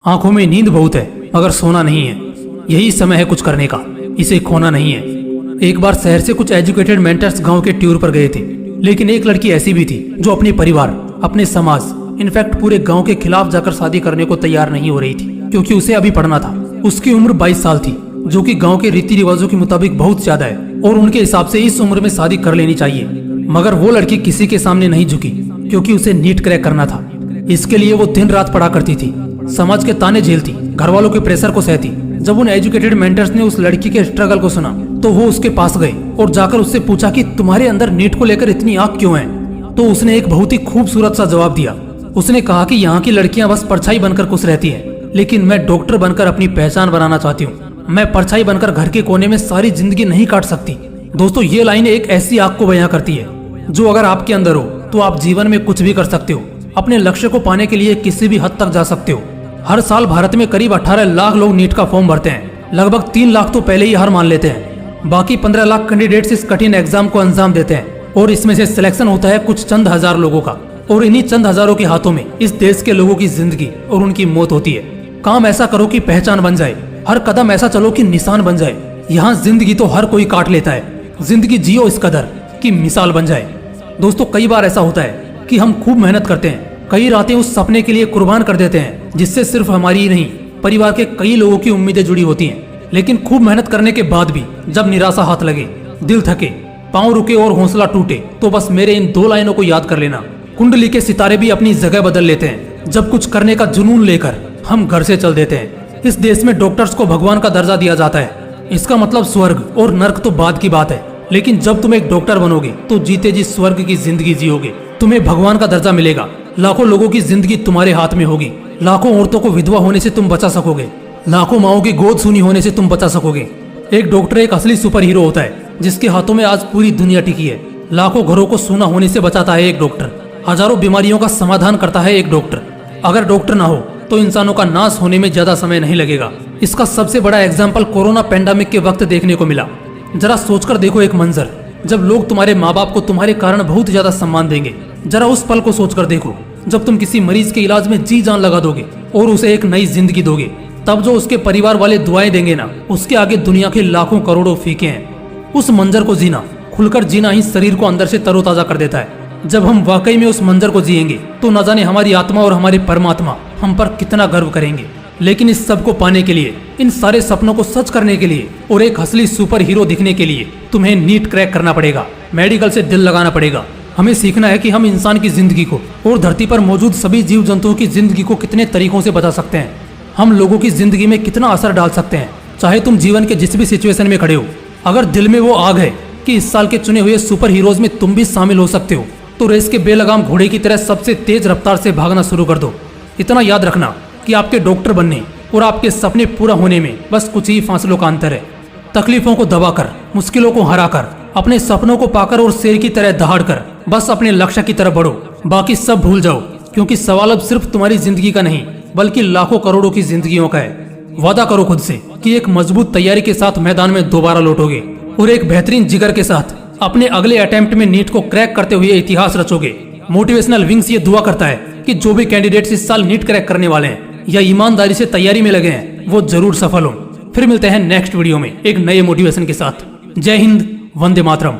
आंखों में नींद बहुत है मगर सोना नहीं है। यही समय है कुछ करने का, इसे खोना नहीं है। एक बार शहर से कुछ एजुकेटेड मेंटर्स गांव के टूर पर गए थे, लेकिन एक लड़की ऐसी भी थी जो अपने परिवार, अपने समाज, इनफैक्ट पूरे गांव के खिलाफ जाकर शादी करने को तैयार नहीं हो रही थी, क्योंकि उसे अभी पढ़ना था। उसकी उम्र 22 साल थी, जो कि गांव के रीति रिवाजों के मुताबिक बहुत ज्यादा है और उनके हिसाब से इस उम्र में शादी कर लेनी चाहिए। मगर वो लड़की किसी के सामने नहीं झुकी, क्योंकि उसे नीट क्रैक करना था। इसके लिए वो दिन रात पढ़ा करती थी, समाज के ताने झेलती, घर वालों के प्रेशर को सहती। जब उन एजुकेटेड मेंटर्स ने उस लड़की के स्ट्रगल को सुना तो वो उसके पास गए और जाकर उससे पूछा कि तुम्हारे अंदर नीट को लेकर इतनी आग क्यों है। तो उसने एक बहुत ही खूबसूरत सा जवाब दिया। उसने कहा कि यहाँ की लड़कियां बस परछाई बनकर खुश रहती है, लेकिन मैं डॉक्टर बनकर अपनी पहचान बनाना चाहती हूँ। मैं परछाई बनकर घर के कोने में सारी जिंदगी नहीं काट सकती। दोस्तों, ये लाइन एक ऐसी आग को बयां करती है जो अगर आपके अंदर हो तो आप जीवन में कुछ भी कर सकते हो। अपने लक्ष्य को पाने के लिए किसी भी हद तक जा सकते हो। हर साल भारत में करीब 18 लाख लोग नीट का फॉर्म भरते हैं। लगभग 3 लाख तो पहले ही हार मान लेते हैं। बाकी 15 लाख कैंडिडेट्स इस कठिन एग्जाम को अंजाम देते हैं और इसमें से सिलेक्शन होता है कुछ चंद हजार लोगों का। और इन्हीं चंद हजारों के हाथों में इस देश के लोगों की जिंदगी और उनकी मौत होती है। काम ऐसा करो कि पहचान बन जाए, हर कदम ऐसा चलो कि निशान बन जाए। यहाँ जिंदगी तो हर कोई काट लेता है, जिंदगी जियो इस कदर कि मिसाल बन जाए। दोस्तों, कई बार ऐसा होता है कि हम खूब मेहनत करते हैं, कई रातें उस सपने के लिए कुर्बान कर देते हैं जिससे सिर्फ हमारी ही नहीं, परिवार के कई लोगों की उम्मीदें जुड़ी होती हैं। लेकिन खूब मेहनत करने के बाद भी जब निराशा हाथ लगे, दिल थके, पांव रुके और हौसला टूटे, तो बस मेरे इन 2 लाइनों को याद कर लेना। कुंडली के सितारे भी अपनी जगह बदल लेते हैं जब कुछ करने का जुनून लेकर हम घर से चल देते हैं। इस देश में डॉक्टर्स को भगवान का दर्जा दिया जाता है। इसका मतलब स्वर्ग और नर्क तो बाद की बात है, लेकिन जब तुम एक डॉक्टर बनोगे तो जीते जी स्वर्ग की जिंदगी जियोगे। तुम्हें भगवान का दर्जा मिलेगा। लाखों लोगों की जिंदगी तुम्हारे हाथ में होगी। लाखों औरतों को विधवा होने से तुम बचा सकोगे। लाखों माओं की गोद सूनी होने से तुम बचा सकोगे। एक डॉक्टर एक असली सुपर हीरो होता है, जिसके हाथों में आज पूरी दुनिया टिकी है। लाखों घरों को सूना होने से बचाता है एक डॉक्टर। हजारों बीमारियों का समाधान करता है एक डॉक्टर। अगर डॉक्टर ना हो तो इंसानों का नाश होने में ज्यादा समय नहीं लगेगा। इसका सबसे बड़ा एग्जाम्पल कोरोना पेंडेमिक के वक्त देखने को मिला। जरा सोचकर देखो एक मंजर, जब लोग तुम्हारे माँ बाप को तुम्हारे कारण बहुत ज्यादा सम्मान देंगे। जरा उस पल को सोचकर देखो जब तुम किसी मरीज के इलाज में जी जान लगा दोगे और उसे एक नई जिंदगी दोगे। तब जो उसके परिवार वाले दुआएं देंगे ना, उसके आगे दुनिया के लाखों करोड़ों फीके हैं। उस मंजर को जीना, खुलकर जीना ही शरीर को अंदर से तरोताजा कर देता है। जब हम वाकई में उस मंजर को जिएंगे तो न जाने हमारी आत्मा और हमारे परमात्मा हम पर कितना गर्व करेंगे। लेकिन इस सब को पाने के लिए, इन सारे सपनों को सच करने के लिए और एक असली सुपर हीरो दिखने के लिए तुम्हें नीट क्रैक करना पड़ेगा, मेडिकल से दिल लगाना पड़ेगा। हमें सीखना है कि हम इंसान की जिंदगी को और धरती पर मौजूद सभी जीव जंतुओं की जिंदगी को कितने तरीकों से बचा सकते हैं। हम लोगों की जिंदगी में कितना असर डाल सकते हैं, चाहे तुम जीवन के जिस भी सिचुएशन में खड़े हो। अगर दिल में वो आग है कि इस साल के चुने हुए सुपर हीरोज में तुम भी शामिल हो सकते हो, तो रेस के बेलगाम घोड़े की तरह सबसे तेज रफ्तार से भागना शुरू कर दो। इतना याद रखना कि आपके डॉक्टर बनने और आपके सपने पूरा होने में बस कुछ ही फासलों का अंतर है। तकलीफों को दबाकर, मुश्किलों को हराकर, अपने सपनों को पाकर और शेर की तरह दहाड़कर बस अपने लक्ष्य की तरफ बढ़ो। बाकी सब भूल जाओ, क्योंकि सवाल अब सिर्फ तुम्हारी जिंदगी का नहीं, बल्कि लाखों करोड़ों की जिंदगियों का है। वादा करो खुद से कि एक मजबूत तैयारी के साथ मैदान में दोबारा लौटोगे और एक बेहतरीन जिगर के साथ अपने अगले अटेम्प्ट में नीट को क्रैक करते हुए इतिहास रचोगे। मोटिवेशनल विंग्स ये दुआ करता है कि जो भी कैंडिडेट्स इस साल नीट क्रैक करने वाले हैं या ईमानदारी से तैयारी में लगे हैं, वो जरूर सफल हों। फिर मिलते हैं नेक्स्ट वीडियो में एक नए मोटिवेशन के साथ। जय हिंद, वंदे मातरम।